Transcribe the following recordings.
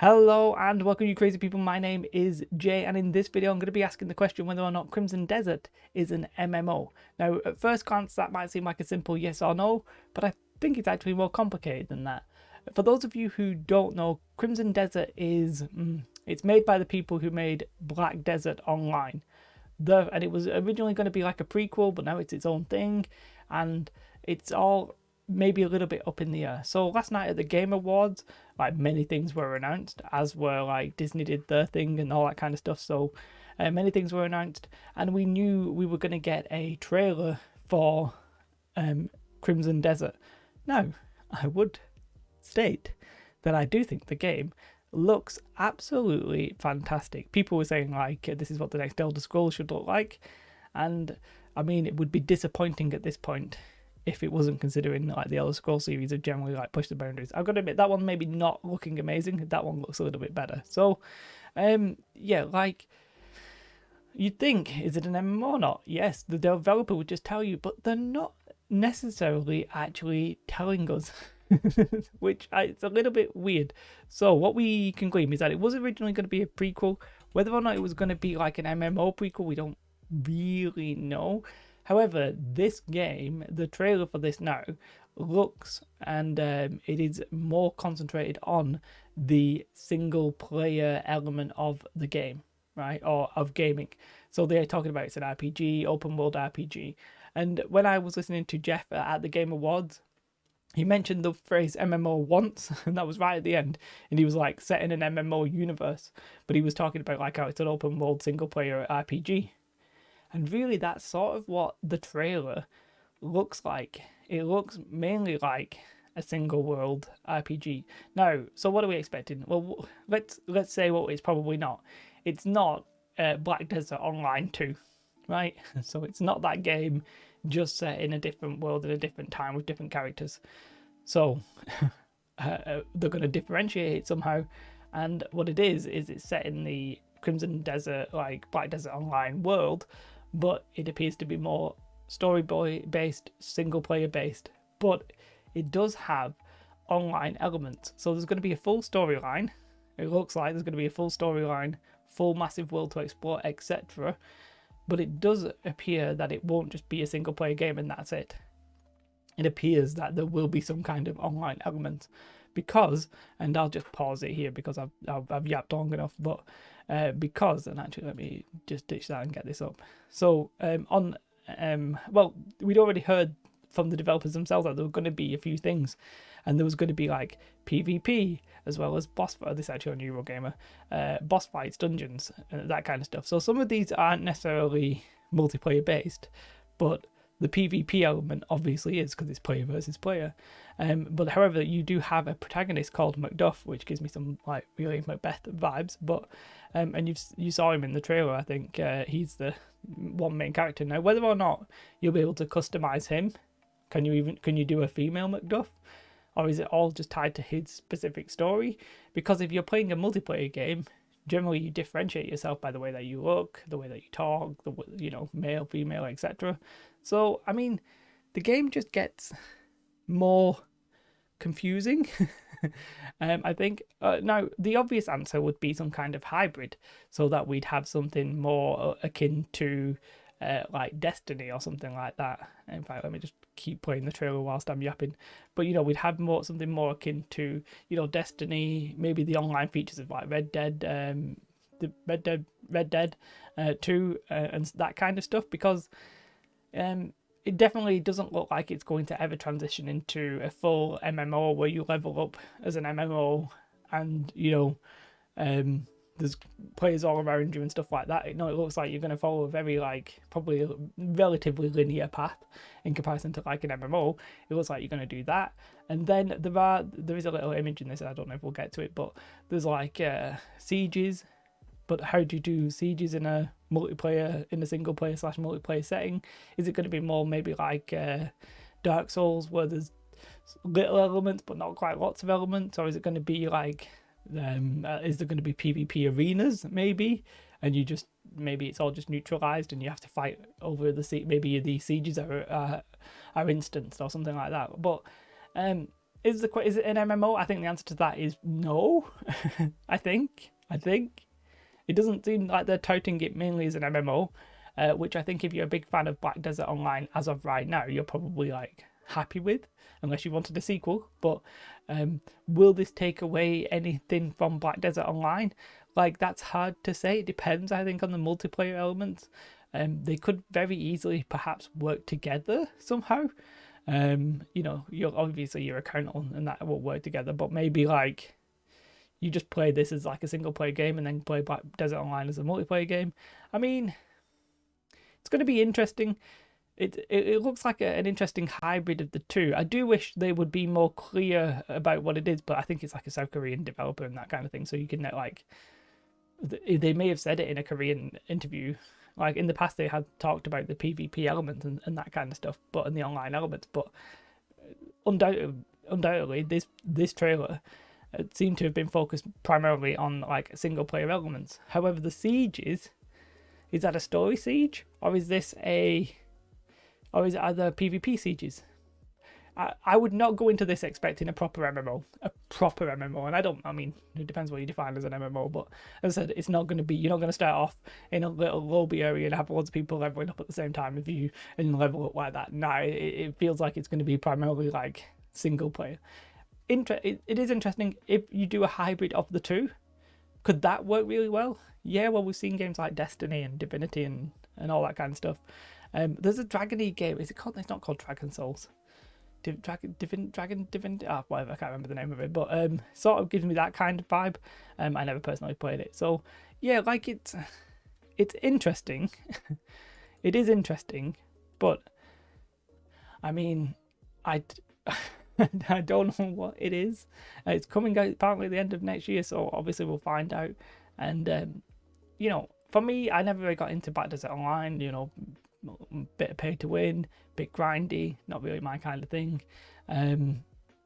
Hello and welcome you crazy people, my name is Jay and in this video I'm going to be asking the question whether or not Crimson Desert is an MMO. Now at first glance that might seem like a simple yes or no, but I think it's actually more complicated than that. For those of you who don't know, Crimson Desert is, it's made by the people who made Black Desert Online. And it was originally going to be like a prequel, but now it's its own thing, and it's all maybe a little bit up in the air. So last night at the Game Awards, like many things were announced, as were like Disney did their thing and all that kind of stuff. So many things were announced, and we knew we were going to get a trailer for Crimson Desert. Now, I would state that I do think the game looks absolutely fantastic. People were saying like this is what the next Elder Scrolls should look like, and I mean it would be disappointing at this point if it wasn't, considering like the Elder Scrolls series have generally like pushed the boundaries. I've got to admit that one maybe not looking amazing. That one looks a little bit better. So yeah, like you'd think, is it an MMO or not? Yes, the developer would just tell you, but they're not necessarily actually telling us. Which it's a little bit weird. So what we can claim is that it was originally going to be a prequel. Whether or not it was going to be like an MMO prequel, we don't really know. However, this game, the trailer for this now, looks and it is more concentrated on the single player element of the game, right? Or of gaming. So they're talking about it's an RPG, open world RPG. And when I was listening to Jeff at the Game Awards, he mentioned the phrase MMO once, and that was right at the end. And he was like set in an MMO universe, but he was talking about like how it's an open world single player RPG. And really, that's sort of what the trailer looks like. It looks mainly like a single world RPG. Now, so what are we expecting? Well, let's say what it's probably not. It's not Black Desert Online 2, right? So it's not that game just set in a different world at a different time with different characters. So they're going to differentiate it somehow. And what it is it's set in the Crimson Desert, like Black Desert Online world, but it appears to be more story based, single player based. But it does have online elements. So there's going to be a full storyline. It looks like there's going to be a full storyline, full massive world to explore, etc. But it does appear that it won't just be a single player game and that's it. It appears that there will be some kind of online element because, and I'll just pause it here because I've yapped long enough, but because, and actually let me just ditch that and get this up. So well, we'd already heard from the developers themselves that there were going to be a few things, and there was going to be like PvP as well as boss fight. This is actually on Eurogamer, boss fights, dungeons, that kind of stuff. So some of these aren't necessarily multiplayer based, but the PvP element obviously is because it's player versus player. But however, you do have a protagonist called Macduff, which gives me some like really Macbeth vibes. But and you saw him in the trailer. I think he's the one main character. Now, whether or not you'll be able to customize him, can you do a female Macduff, or is it all just tied to his specific story? Because if you're playing a multiplayer game, generally you differentiate yourself by the way that you look, the way that you talk, male, female, etc. So I mean, the game just gets more confusing. I think now the obvious answer would be some kind of hybrid, so that we'd have something more akin to like Destiny or something like that. In fact, let me just keep playing the trailer whilst I'm yapping. But we'd have something more akin to Destiny, maybe the online features of like Red Dead, the Red Dead 2, and that kind of stuff. Because it definitely doesn't look like it's going to ever transition into a full MMO where you level up as an MMO and there's players all around you and stuff like that. It looks like you're going to follow a very probably a relatively linear path in comparison to like an MMO. It looks like you're going to do that, and then there is a little image in this. I don't know if we'll get to it, but there's like sieges. But how do you do sieges in a single player / multiplayer setting? Is it going to be more maybe like Dark Souls, where there's little elements but not quite lots of elements, or is it going to be like is there going to be PvP arenas maybe, and maybe it's all just neutralized and you have to fight over maybe the sieges are instanced or something like that. But is it an MMO? I think the answer to that is no. I think it doesn't seem like they're touting it mainly as an MMO, which I think if you're a big fan of Black Desert Online as of right now, you're probably like happy with, unless you wanted a sequel. But will this take away anything from Black Desert Online? Like, that's hard to say. It depends, I think, on the multiplayer elements. They could very easily perhaps work together somehow. You know, you're obviously your account and that will work together, but maybe like you just play this as like a single player game and then play Black Desert Online as a multiplayer game. I mean, it's going to be interesting. It looks like an interesting hybrid of the two. I do wish they would be more clear about what it is, but I think it's like a South Korean developer and that kind of thing. So you can like, they may have said it in a Korean interview. Like in the past, they had talked about the PvP element and that kind of stuff, but in the online elements. But undoubtedly, this trailer seemed to have been focused primarily on like single player elements. However, the siege is that a story siege, or is it other PvP sieges? I would not go into this expecting a proper MMO, and I mean, it depends what you define as an MMO, but as I said, it's not going to be, you're not going to start off in a little lobby area and have loads of people leveling up at the same time and level up like that. No, it feels like it's going to be primarily like single player. It is interesting if you do a hybrid of the two. Could that work really well? Yeah, well, we've seen games like Destiny and Divinity and all that kind of stuff. There's a Dragon-y game. Is it called? It's not called Dragon Souls. Divinity. Whatever. I can't remember the name of it, but sort of gives me that kind of vibe. I never personally played it, so yeah, like it's interesting. It is interesting, but I mean, I don't know what it is. It's coming out apparently at the end of next year, so obviously we'll find out. And you know, for me, I never really got into Black Desert Online. You know, bit of pay to win, bit grindy, not really my kind of thing.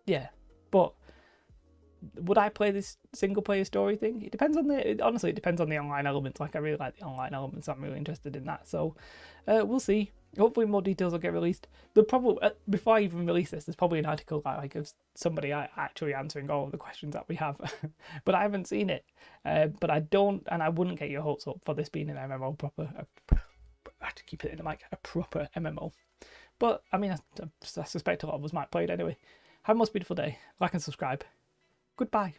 Yeah, but would I play this single player story thing? It depends on honestly, it depends on the online elements. Like, I really like the online elements, so I'm really interested in that. So we'll see. Hopefully more details will get released. They'll probably, before I even release this, there's probably an article like of somebody actually answering all of the questions that we have. But I haven't seen it. But I don't, and I wouldn't get your hopes up for this being an MMO proper. I have to keep it in the mic, a proper MMO. But I mean, I suspect a lot of us might play it anyway. Have a most beautiful day. Like and subscribe. Goodbye.